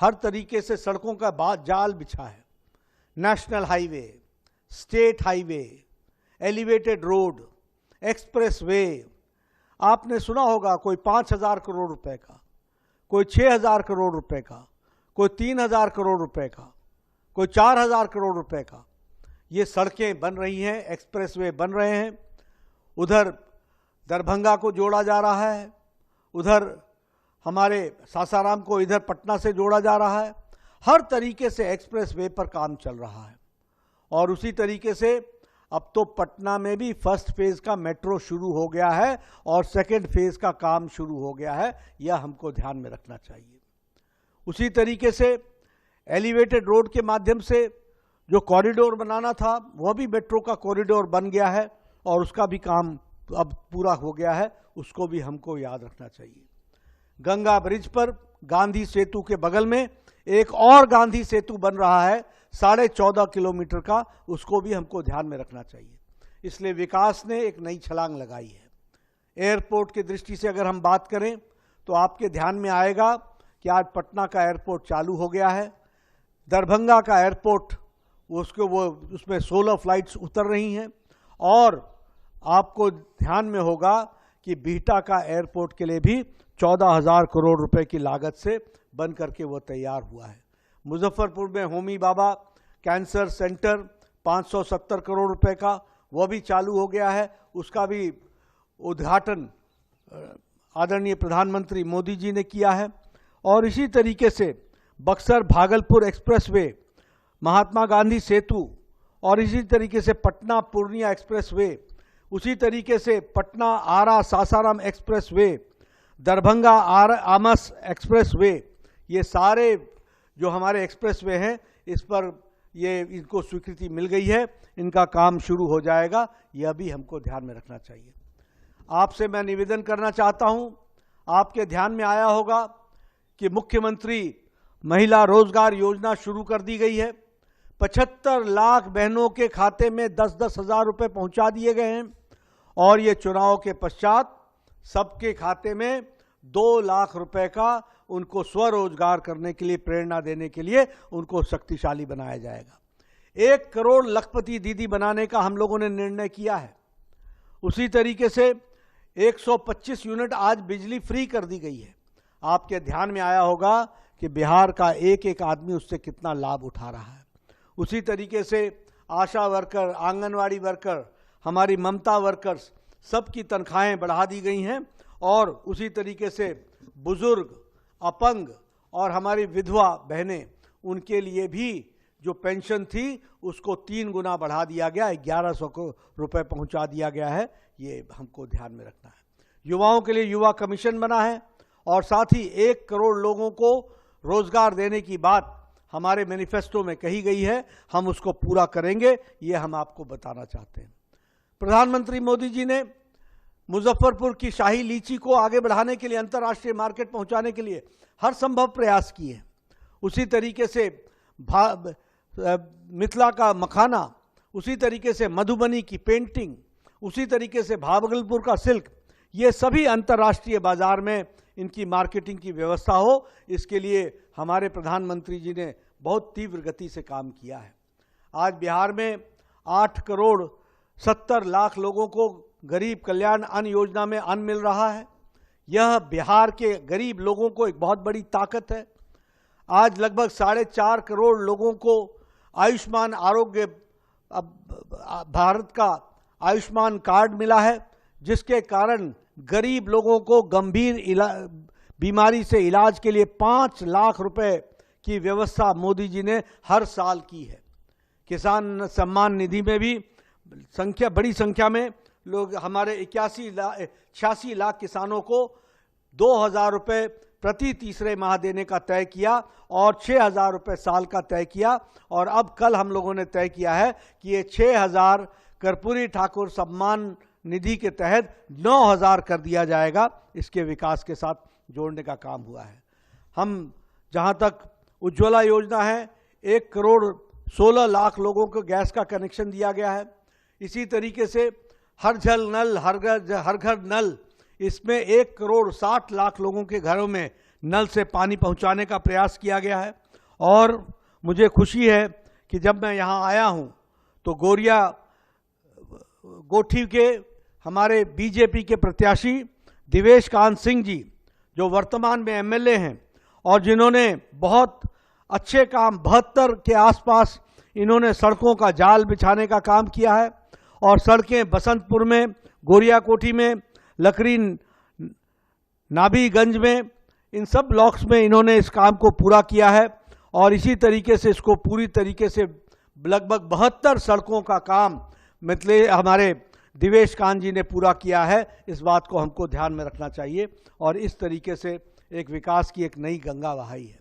हर तरीके से सड़कों का जाल बिछा है। National highway, state highway, elevated road, express way. आपने सुना होगा कोई 5,000 करोड़ रुपए का, कोई 6,000 करोड़ रुपए का, कोई 3,000 करोड़ रुपए का, कोई 4,000 करोड़ रुपए का। ये सड़कें बन रही हैं, एक्सप्रेस वे बन रहे हैं। उधर दरभंगा को जोड़ा जा रहा है, उधर हमारे सासाराम को इधर पटना से जोड़ा जा रहा है। हर तरीके से एक्सप्रेस वे पर काम चल रहा है। और उसी तरीके से अब तो पटना में भी फर्स्ट फेज का मेट्रो शुरू हो गया है और सेकंड फेज का काम शुरू हो गया है। यह हमको ध्यान में रखना चाहिए। उसी तरीके से एलिवेटेड रोड के माध्यम से जो कॉरिडोर बनाना था वह भी मेट्रो का कॉरिडोर बन गया है और उसका भी काम अब पूरा हो गया है। उसको भी हमको याद रखना चाहिए। गंगा ब्रिज पर गांधी सेतु के बगल में एक और गांधी सेतु बन रहा है 14.5 किलोमीटर का, उसको भी हमको ध्यान में रखना चाहिए। इसलिए विकास ने एक नई छलांग लगाई है। एयरपोर्ट की दृष्टि से अगर हम बात करें तो आपके ध्यान में आएगा कि आज पटना का एयरपोर्ट चालू हो गया है। दरभंगा का एयरपोर्ट उसमें 16 फ्लाइट्स उतर रही हैं। और आपको ध्यान में होगा कि बिहटा का एयरपोर्ट के लिए भी 14,000 करोड़ रुपए की लागत से बन करके वो तैयार हुआ है। मुजफ्फरपुर में होमी बाबा कैंसर सेंटर 570 करोड़ रुपए का, वह भी चालू हो गया है। उसका भी उद्घाटन आदरणीय प्रधानमंत्री मोदी जी ने किया है। और इसी तरीके से बक्सर भागलपुर एक्सप्रेसवे, महात्मा गांधी सेतु और इसी तरीके से पटना पूर्णिया एक्सप्रेसवे, उसी तरीके से पटना आरा सासाराम एक्सप्रेसवे, दरभंगा आमस एक्सप्रेसवे, ये सारे जो हमारे एक्सप्रेसवे हैं इस पर इनको स्वीकृति मिल गई है। इनका काम शुरू हो जाएगा। यह भी हमको ध्यान में रखना चाहिए। आपसे मैं निवेदन करना चाहता हूं, आपके ध्यान में आया होगा कि मुख्यमंत्री महिला रोजगार योजना शुरू कर दी गई है। 75 लाख बहनों के खाते में 10-10 हज़ार रुपये पहुंचा दिए गए हैं। और ये चुनाव के पश्चात सबके खाते में 2 लाख रुपए का उनको स्वरोजगार करने के लिए, प्रेरणा देने के लिए उनको शक्तिशाली बनाया जाएगा। 1 करोड़ लखपति दीदी बनाने का हम लोगों ने निर्णय किया है। उसी तरीके से 125 यूनिट आज बिजली फ्री कर दी गई है। आपके ध्यान में आया होगा कि बिहार का एक एक आदमी उससे कितना लाभ उठा रहा है। उसी तरीके से आशा वर्कर, आंगनवाड़ी वर्कर, हमारी ममता वर्कर्स, सबकी तनख्वाहें बढ़ा दी गई हैं। और उसी तरीके से बुजुर्ग, अपंग और हमारी विधवा बहनें, उनके लिए भी जो पेंशन थी उसको 3 गुना बढ़ा दिया गया, 1100 रुपये पहुंचा दिया गया है। ये हमको ध्यान में रखना है। युवाओं के लिए युवा कमीशन बना है और साथ ही 1 करोड़ लोगों को रोजगार देने की बात हमारे मैनिफेस्टो में कही गई है। हम उसको पूरा करेंगे, ये हम आपको बताना चाहते हैं। प्रधानमंत्री मोदी जी ने मुजफ्फरपुर की शाही लीची को आगे बढ़ाने के लिए, अंतर्राष्ट्रीय मार्केट पहुंचाने के लिए हर संभव प्रयास किए हैं। उसी तरीके से मिथिला का मखाना, उसी तरीके से मधुबनी की पेंटिंग, उसी तरीके से भागलपुर का सिल्क, ये सभी अंतर्राष्ट्रीय बाजार में इनकी मार्केटिंग की व्यवस्था हो, इसके लिए हमारे प्रधानमंत्री जी ने बहुत तीव्र गति से काम किया है। आज बिहार में 8 करोड़ 70 लाख लोगों को गरीब कल्याण अन्न योजना में अन्न मिल रहा है। यह बिहार के गरीब लोगों को एक बहुत बड़ी ताकत है। आज लगभग 4.5 करोड़ लोगों को आयुष्मान आरोग्य, भारत का आयुष्मान कार्ड मिला है, जिसके कारण गरीब लोगों को गंभीर बीमारी से इलाज के लिए 5 लाख रुपए की व्यवस्था मोदी जी ने हर साल की है। किसान सम्मान निधि में भी बड़ी संख्या में लोग, हमारे 86 लाख किसानों को 2,000 रुपये प्रति तीसरे माह देने का तय किया और 6,000 रुपये साल का तय किया। और अब कल हम लोगों ने तय किया है कि ये 6,000 कर्पूरी ठाकुर सम्मान निधि के तहत 9,000 कर दिया जाएगा। इसके विकास के साथ जोड़ने का काम हुआ है। हम जहां तक उज्ज्वला योजना है, 1 करोड़ 16 लाख लोगों को गैस का कनेक्शन दिया गया है। इसी तरीके से हर घर नल, इसमें 1 करोड़ 60 लाख लोगों के घरों में नल से पानी पहुंचाने का प्रयास किया गया है। और मुझे खुशी है कि जब मैं यहाँ आया हूँ तो गोरिया गोठी के हमारे बीजेपी के प्रत्याशी दिवेश कांत सिंह जी, जो वर्तमान में एमएलए हैं और जिन्होंने बहुत अच्छे काम 72 के आसपास इन्होंने सड़कों का जाल बिछाने का काम किया है। और सड़कें बसंतपुर में, गोरिया कोठी में, लकड़ी नाभीगंज में, इन सब ब्लॉक्स में इन्होंने इस काम को पूरा किया है। और इसी तरीके से इसको पूरी तरीके से लगभग 72 सड़कों का काम मतलब हमारे दिवेश कांत जी ने पूरा किया है। इस बात को हमको ध्यान में रखना चाहिए और इस तरीके से एक विकास की एक नई गंगा बहाई है।